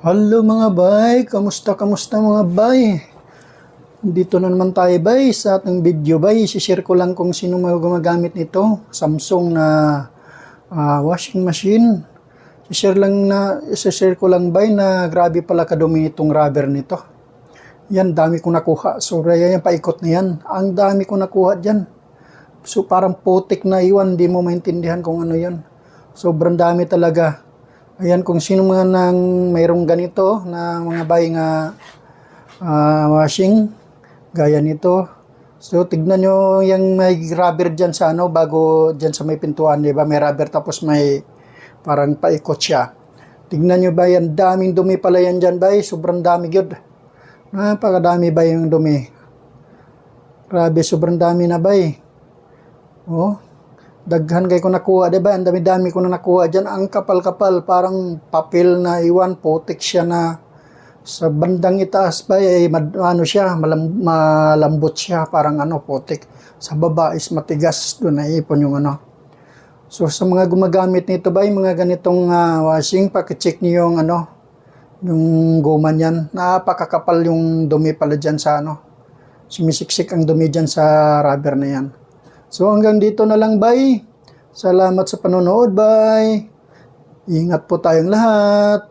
Hello mga bay, kamusta mga bay? Dito na naman tayo bay sa ating video bay. I-share ko lang kung sino gumagamit nito. Samsung na washing machine. I-share ko lang bay na grabe pala kadumi itong rubber nito. Yan, dami kong nakuha. Sobra yan, paikot na yan. Ang dami kong nakuha dyan. So parang putik na iwan, di mo maintindihan kung ano yan. Sobrang dami talaga. Ayan, kung sino mga nang mayroong ganito na mga bay nga washing, gaya nito. So, tignan nyo yung may rubber dyan sa bago dyan sa may pintuan, di ba? May rubber tapos may parang paikot siya. Tignan nyo ba yan? Daming dumi pala yan dyan, bay. Sobrang dami yun. Napakadami ba yung dumi? Grabe, sobrang dami na, bay. Oh. Daghan kay ko nakuha, diba? Ang dami-dami ko na nakuha dyan. Ang kapal-kapal, parang papel na iwan, putik siya na sa bandang itaas ba, malambot siya, parang putik. Sa baba is matigas, doon naipon yung So, sa mga gumagamit nito ba, yung mga ganitong washing, pakicheck niyo yung yung goma niyan. Napakakapal yung dumi pala dyan sa Sumisiksik ang dumi dyan sa rubber na yan. So hanggang dito na lang, bye. Salamat sa panonood, bye. Ingat po tayong lahat.